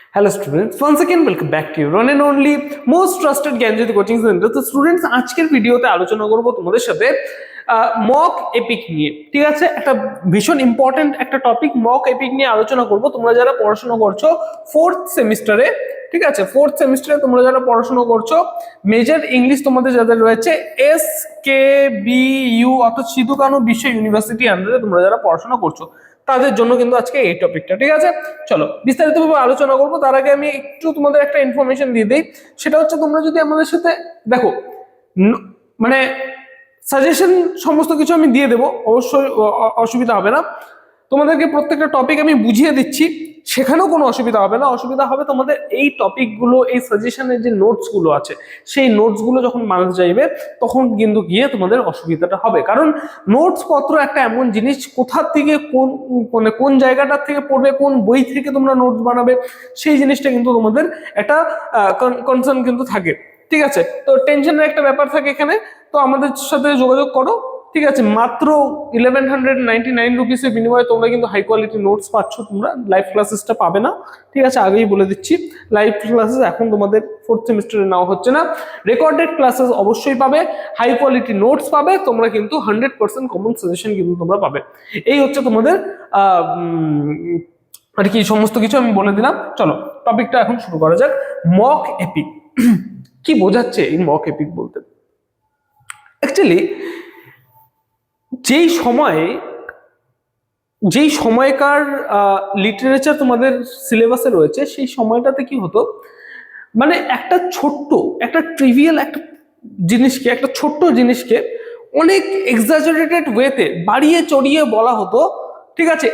Hello students, once again welcome back to your one and only most trusted Gyanjyoti coaching centre. তো students, আজকের ভিডিওতে আলোচনা করব তোমাদের সাথে মক এপিক নিয়ে। ঠিক আছে, একটা ভীষণ ইম্পর্টেন্ট একটা টপিক মক এপিক নিয়ে আলোচনা করব। তোমরা যারা পড়াশোনা করছো ফোর্থ সেমিস্টারে, ঠিক আছে, ফোর্থ সেমিস্টারে তোমরা যারা পড়াশোনা করছো, মেজর ইংলিশ তোমাদের যাদের রয়েছে এস কে বি ইউ অর্থাৎ সিধু কানু বিশ্ব ইউনিভার্সিটি আন্ডারে তোমরা যারা পড়াশোনা করছো তাদের জন্য কিন্তু আজকে এই টপিকটা। ঠিক আছে, চলো বিস্তারিতভাবে আলোচনা করবো। তার আগে আমি একটু তোমাদের একটা ইনফরমেশন দিয়ে দিই। সেটা হচ্ছে, তোমরা যদি আমাদের সাথে দেখো, মানে সাজেশন সমস্ত কিছু আমি দিয়ে দেবো, অবশ্যই অসুবিধা হবে না। তোমাদেরকে প্রত্যেকটা টপিক আমি বুঝিয়ে দিচ্ছি, সেখানেও কোনো অসুবিধা হবে না। অসুবিধা হবে তোমাদের এই টপিকগুলো, এই সাজেশনের যে নোটসগুলো আছে সেই নোটসগুলো যখন মানুষ যাইবে তখন কিন্তু গিয়ে তোমাদের অসুবিধাটা হবে। কারণ নোটস পত্র একটা এমন জিনিস, কোথা থেকে কোন জায়গাটার থেকে পড়বে, কোন বই থেকে তোমরা নোটস বানাবে, সেই জিনিসটা কিন্তু তোমাদের একটা কনসার্ন কিন্তু থাকে। ঠিক আছে, তো টেনশনের একটা ব্যাপার থাকে এখানে। তো আমাদের সাথে যোগাযোগ করো। ঠিক আছে, মাত্র 1199 রুপিসের বিনিময়ে তোমরা কিন্তু হাই কোয়ালিটি নোটস পাচ্ছ। তোমরা লাইভ ক্লাসেসটা পাবে না, ঠিক আছে, আগেই বলে দিচ্ছি। লাইভ ক্লাসেস এখন তোমাদের ফোর্থ সেমিস্টারে নেওয়া হচ্ছে না। রেকর্ডেড ক্লাসেস অবশ্যই পাবে, হাই কোয়ালিটি নোটস পাবে, তোমরা কিন্তু 100% কমন সাজেশন কিন্তু তোমরা পাবে। এই হচ্ছে তোমাদের আর কি সমস্ত কিছু আমি বলে দিলাম। চলো টপিকটা এখন শুরু করা যাক। মক এপিক কি বোঝাচ্ছে এই মক এপিক বলতে? অ্যাকচুয়ালি যেই সময়কার লিটারেচার তোমাদের সিলেবাসে রয়েছে, সেই সময়টাতে কি হতো, মানে একটা ছোট্ট একটা ট্রিভিয়াল একটা ছোট্ট জিনিসকে অনেক এক্সাজারেটেড ওয়েতে বাড়িয়ে চড়িয়ে বলা হতো। ঠিক আছে,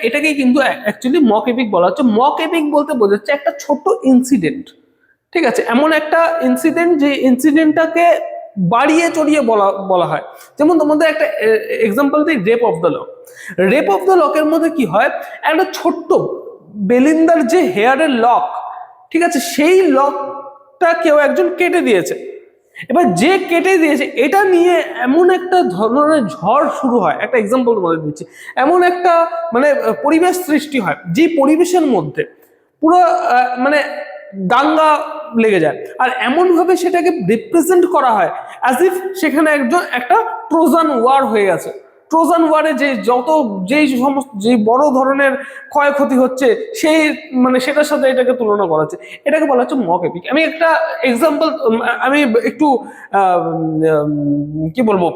এটাকে কিন্তু অ্যাকচুয়ালি মক এপিক বলা হচ্ছে। মক এপিক বলতে বোঝাচ্ছে একটা ছোট্ট ইনসিডেন্ট। ঠিক আছে, এমন একটা ইনসিডেন্ট যে ইনসিডেন্টটাকে বাড়িয়ে চড়িয়ে বলা হয়। যেমন তোমাদের একটা এক্সাম্পল দিই, rape of the lock. Rape of the লকের মধ্যে কি হয়, একটা ছোট্ট বেলিন্দার যে হেয়ারের লক, ঠিক আছে, সেই লকটা কেউ একজন কেটে দিয়েছে। এবার যে কেটে দিয়েছে এটা নিয়ে এমন একটা ধরনের ঝড় শুরু হয়। একটা এক্সাম্পল তোমাদের দিচ্ছি, এমন একটা মানে পরিবেশ সৃষ্টি হয়, যে পরিবেশের মধ্যে পুরো মানে দাঙ্গা লেগে যায়। আর এমন ভাবে সেটাকে রিপ্রেজেন্ট করা হয় অ্যাজ ইফ সেখানে একটা ট্রোজান ওয়ার হয়ে গেছে। ট্রোজান ওয়ারে যেই সমস্ত যে বড় ধরনের ক্ষয়ক্ষতি হচ্ছে, সেই মানে সেটার সাথে এটাকে তুলনা করা হচ্ছে। এটাকে বলা হচ্ছে মক এপিক। আমি একটা এক্সাম্পল, আমি একটু কি বলবো,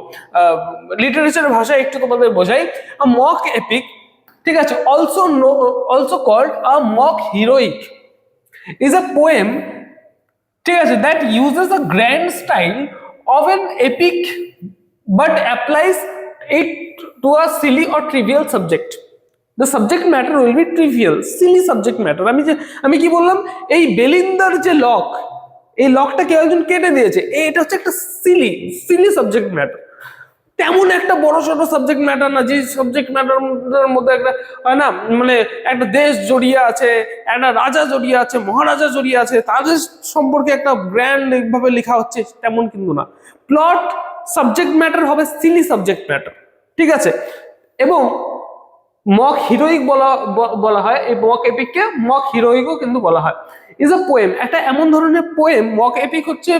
লিটারেচারের ভাষায় একটু তোমাদের বোঝাই। মক এপিক, ঠিক আছে, also called a mock heroic is a poem, ঠিক আছে, that uses a grand style of an epic but applies it to a silly or trivial subject. The subject matter will be trivial, silly subject matter. আমি কি বললাম, এই বেলিন্দার যে lock, এই লকটা কেউ একজন কেটে দিয়েছে, এটা হচ্ছে একটা সিলি সাবজেক্ট ম্যাটার। তেমন একটা বড় সড়ো সাবজেক্ট ম্যাটার না, যে সাবজেক্ট ম্যাটার মধ্যে একটা হয় না, মানে একটা দেশ জড়িয়ে আছে, একটা রাজা জড়িয়ে আছে, মহারাজা জড়িয়ে আছে, তাদের সম্পর্কে একটা ব্র্যান্ড ভাবে লেখা হচ্ছে, তেমন কিন্তু না। প্লট সাবজেক্ট ম্যাটার হবে সিলি সাবজেক্ট ম্যাটার। ঠিক আছে, এবং মক হিরোইক বলা হয়, এই মক এপিককে মক হিরোইকও কিন্তু বলা হয়। ইজ আ পোয়েম, একটা এমন ধরনের পোয়েম, মক এপিক হচ্ছে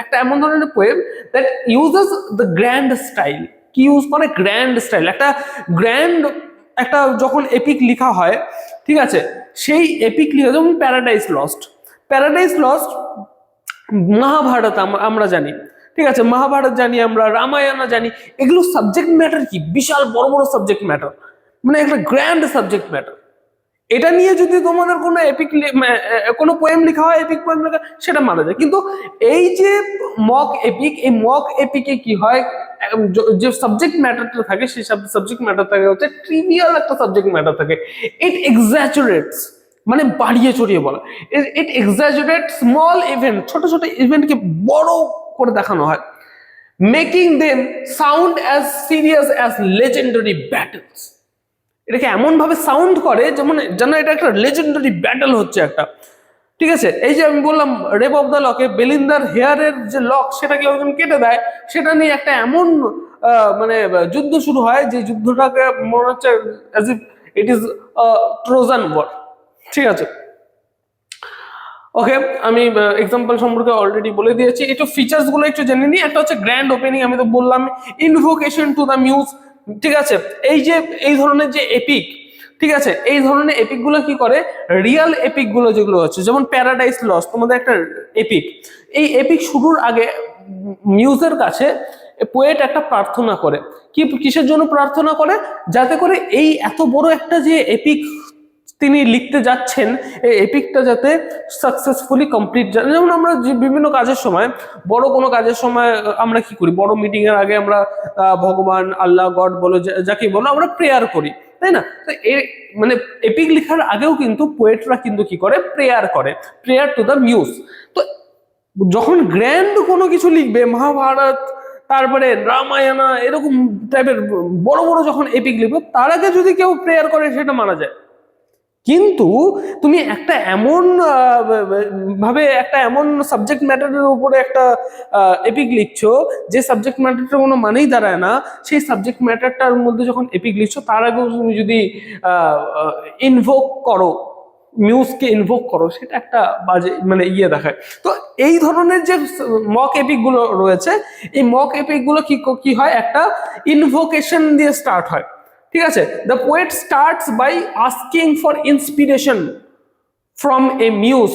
একটা এমন ধরনের poem that uses the grand style. কি ইউজ করে? Grand style. একটা যখন এপিক লেখা হয়, ঠিক আছে, সেই এপিক লেখা, যেমন প্যারাডাইস লস্ট মহাভারত আমরা জানি, ঠিক আছে, মহাভারত জানি, আমরা রামায়ণ জানি। এগুলো সাবজেক্ট ম্যাটার কি বিশাল বড় বড় সাবজেক্ট ম্যাটার, মানে একটা গ্র্যান্ড সাবজেক্ট ম্যাটার। এটা নিয়ে যদি তোমাদের কোনো কোনো পোয়েম লেখা হয়, এপিক পোয়েম লেখা, সেটা মানা যায়। কিন্তু এই যে মক এপিক, এই মক এপিকে কি হয়, যে সাবজেক্ট ম্যাটারটা থাকে, সেই সাবজেক্ট ম্যাটার থাকে হচ্ছে ট্রিভিয়াল একটা সাবজেক্ট ম্যাটার থাকে। ইট এক্সাজারেটস, মানে বাড়িয়ে চড়িয়ে বলা। ইট এক্সাজারেট স্মল ইভেন্ট, ছোট ছোট ইভেন্টকে বড় করে দেখানো হয়, making them sound as serious as legendary battles. এটাকে এমন ভাবে সাউন্ড করে যেন এটা একটা লেজেন্ডারি ব্যাটল হচ্ছে একটা। ঠিক আছে, এই যে আমি বললাম রেপ অফ দ্য লকে বেলিন্দার হেয়ারের যে লক, সেটাকে একজন কেটে দেয়, সেটা নিয়ে একটা এমন মানে যুদ্ধ শুরু হয়, যে যুদ্ধটাকে মনে হচ্ছে as if it is Trojan war. ঠিক আছে, ওকে, আমি এক্সাম্পল সম্পর্কে অলরেডি বলে দিয়েছি, একটু ফিচার্স গুলো একটু জেনে নিই। একটা হচ্ছে গ্র্যান্ড ওপেনিং, আমি তো বললাম, ইনভোকেশন টু দ্য মিউজ, ঠিক আছে। এই যে এই ধরনের যে এপিক, ঠিক আছে, এই ধরনের এপিক গুলো কি করে, রিয়েল এপিক গুলো যেগুলো হচ্ছে, যেমন প্যারাডাইস লস্ট তোমাদের একটা এপিক, এই এপিক শুরুর আগে মিউজের কাছে পোয়েট একটা প্রার্থনা করে, কি কিসের জন্য প্রার্থনা করে, যাতে করে এই এত বড় একটা যে এপিক তিনি লিখতে যাচ্ছেন, এই এপিকটা যাতে সাকসেসফুলি কমপ্লিট। যেমন আমরা যে বিভিন্ন কাজের সময়, বড় কোনো কাজের সময় আমরা কি করি, বড় মিটিং এর আগে আমরা ভগবান, আল্লাহ, গড বলো, যাকে বলো, আমরা প্রেয়ার করি, তাই না? তো মানে এপিক লেখার আগেও কিন্তু পোয়েটরা কিন্তু কি করে, প্রেয়ার করে, প্রেয়ার টু দ্য মিউজ। তো যখন গ্র্যান্ড কোনো কিছু লিখবে, মহাভারত, তারপরে রামায়ণা, এরকম টাইপের বড় বড় যখন এপিক লিখবে, তার আগে যদি কেউ প্রেয়ার করে, সেটা মারা যায়। কিন্তু তুমি একটা এমন ভাবে একটা এমন সাবজেক্ট ম্যাটারের উপরে একটা এপিক লিখছো, যে সাবজেক্ট ম্যাটারটা কোনো মানেই দাঁড়ায় না, সেই সাবজেক্ট ম্যাটারটার মধ্যে যখন এপিক লিখছো, তার আগেও তুমি যদি ইনভোক করো, মিউজকে ইনভোক করো, সেটা একটা বাজে মানে ইয়ে দেখায়। তো এই ধরনের যে মক এপিক গুলো রয়েছে, এই মক এপিক গুলো কি হয়, একটা ইনভোকেশন দিয়ে স্টার্ট হয়, ঠিক আছে। The poet starts by asking for inspiration from a muse,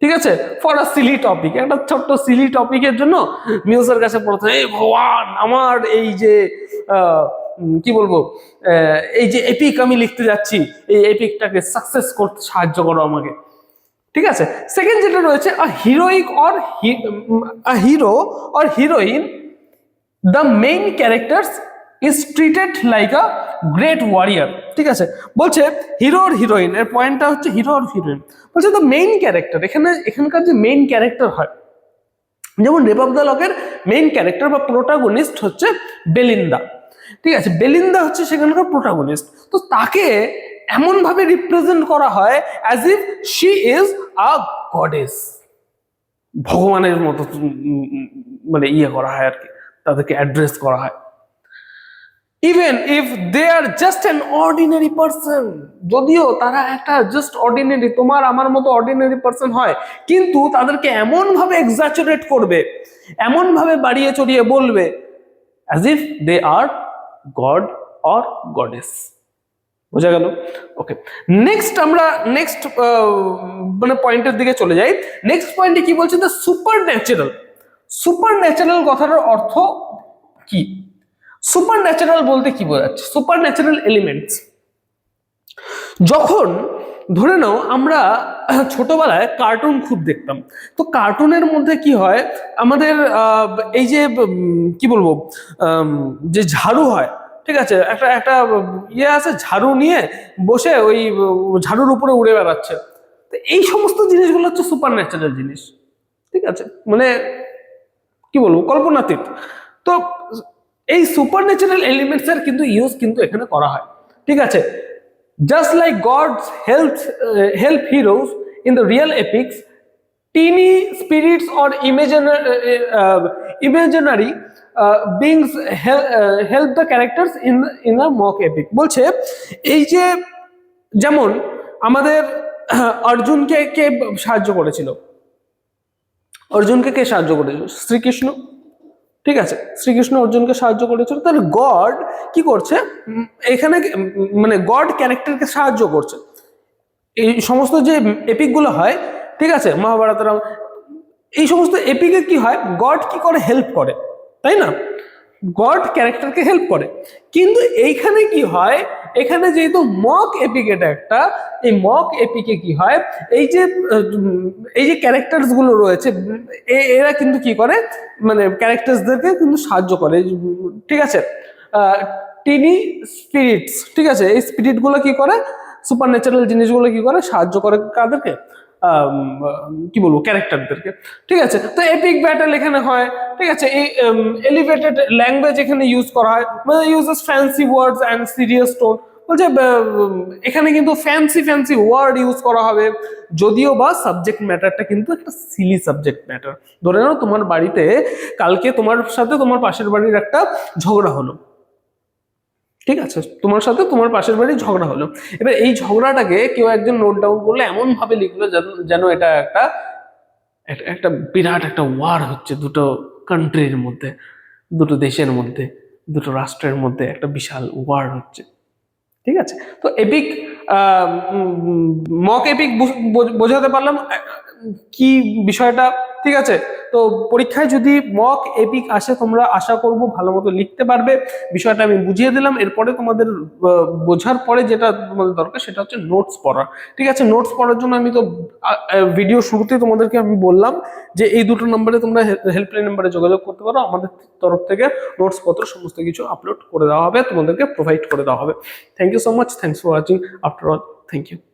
ঠিক আছে, ফর আ সিলি টপিক, একটা ছোট্ট সিলি টপিকের জন্য মিউজের কাছে প্রথমে, এই ভগবান, আমার এই যে কি বলবো, এই যে এপিক আমি লিখতে যাচ্ছি, এই এপিকটাকে সাকসেস করতে সাহায্য করো আমাকে, ঠিক আছে। সেকেন্ড যেটা রয়েছে, আ hero or heroine, the main characters is treated like a great warrior, ঠিক আছে। বলছে হিরো আর হিরোইন, এর পয়েন্টটা হচ্ছে হিরো আর হিরোইন, বলছে দ্য মেইন ক্যারেক্টার, এখানকার যে মেইন ক্যারেক্টার হয়, যেমন রেপ অফ দ্য লকের মেইন ক্যারেক্টার বা প্রোটাগনিস্ট হচ্ছে বেলিন্দা, ঠিক আছে, বেলিন্দা হচ্ছে সেখানকার প্রোটাগনিস্ট। তো তাকে এমন ভাবে রিপ্রেজেন্ট করা হয় as if she is a goddess, ভগবানের মতো মানে ইয়ে করা হয় আর কি, তাদেরকে অ্যাড্রেস করা হয়। Even if they are just an ordinary person, যদিও তারা একটা জাস্ট অর্ডিনারি, তোমার আমার মতো অর্ডিনারি পার্সন হয়, কিন্তু তাদেরকে এমন ভাবে এক্সাচুরেট করবে, এমন ভাবে বাড়িয়ে চড়িয়ে বলবে, as if they are god or goddess. বোঝা গেল? ওকে, আমরা নেক্সট মানে পয়েন্টের দিকে চলে যাই। নেক্সট পয়েন্টে কি বলছে, the super natural. Super natural কথাটার অর্থ কি? সুপার ন্যাচারাল বলতে কি বোঝাচ্ছে? সুপার ন্যাচারাল এলিমেন্টস, যখন ধরে নাও আমরা ছোটবেলায় কার্টুন খুব দেখতাম, তো কার্টুনের মধ্যে কি হয়, আমাদের এই যে কি বলবো, যে ঝাড়ু হয়, ঠিক আছে, একটা একটা ইয়ে আছে, ঝাড়ু নিয়ে বসে ওই ঝাড়ুর উপরে উড়ে বেড়াচ্ছে, তো এই সমস্ত জিনিসগুলো হচ্ছে সুপার ন্যাচারাল জিনিস, ঠিক আছে, মানে কি বলবো, কল্পনাতীত। তো এই সুপার ন্যাচারাল এলিমেন্টস এর কিন্তু ইউজ কিন্তু এখানে করা হয়, ঠিক আছে। Just like gods help heroes in the real epics, teeny spirits or imaginary beings help the characters in a mock epic। বলছে এই যে, যেমন আমাদের অর্জুনকে কে সাহায্য করেছিল, অর্জুনকে কে সাহায্য করেছিল? শ্রীকৃষ্ণ, ঠিক আছে, শ্রীকৃষ্ণ অর্জুনকে সাহায্য করেছিল। তাহলে গড কি করছে এখানে, মানে গড ক্যারেক্টারকে সাহায্য করছে। এই সমস্ত যে এপিক গুলো হয়, ঠিক আছে, মহাভারত, এই সমস্ত এপিকে কি হয়, গড কি করে, হেল্প করে, তাই না? গড ক্যারেক্টারকে হেল্প করে। কিন্তু এইখানে কি হয়, এখানে যেহেতু মক এপিক এটা একটা, এই মক এপিকে কি হয়, এই যে ক্যারেক্টারস গুলো রয়েছে, এরা কিন্তু কি করে, মানে ক্যারেক্টারসদেরকে কিন্তু সাহায্য করে, ঠিক আছে। টিনি স্পিরিটস, ঠিক আছে, এই স্পিরিট গুলো কি করে, সুপার ন্যাচারাল জিনিসগুলো কি করে, সাহায্য করে কাদেরকে, কি বলবো, ক্যারেক্টারদেরকে, ঠিক আছে। তো এপিক ব্যাটেল এখানে হয়, ঠিক আছে, এই এলিভেটেড ল্যাঙ্গুয়েজ এখানে ইউজ করা হয়, মানে uses fancy words and serious tone. বলছে এখানে কিন্তু ফ্যান্সি ওয়ার্ড ইউজ করা হবে, যদিও বা সাবজেক্ট ম্যাটারটা কিন্তু একটা সিলি সাবজেক্ট ম্যাটার। ধরে নাও তোমার বাড়িতে কালকে তোমার সাথে তোমার পাশের বাড়ির একটা ঝগড়া হলো, ঠিক আছে, তোমার সাথে তোমার পাশের বাড়ি ঝগড়া হলো, এবার এই ঝগড়াটাকে কেউ একজন নোট ডাউন করলে এমন ভাবে লিখলো যেন এটা একটা একটা বিরাট একটা ওয়ার হচ্ছে দুটো কান্ট্রির মধ্যে, দুটো দেশের মধ্যে, দুটো রাষ্ট্রের মধ্যে একটা বিশাল ওয়ার হচ্ছে। ঠিক আছে, তো এপিক মক এপিক বোঝাতে পারলাম কি বিষয়টা। ঠিক আছে, তো পরীক্ষায় যদি মক এপিক আসে তোমরা আশা করব ভালো মতো লিখতে পারবে, বিষয়টা আমি বুঝিয়ে দিলাম। এরপরে তোমাদের বোঝার পরে যেটা তোমাদের দরকার সেটা হচ্ছে নোটস পড়া। ঠিক আছে, নোটস পড়ার জন্য আমি তো ভিডিও শুরুতে তোমাদেরকে আমি বললাম যে এই দুটো নম্বরে তোমরা হেল্পলাইন নাম্বারে যোগাযোগ করতে পারো, আমাদের তরফ থেকে নোটস পত্র সমস্ত কিছু আপলোড করে দেওয়া হবে, তোমাদেরকে প্রোভাইড করে দেওয়া হবে। Thank you so much, thanks for watching after all, thank you.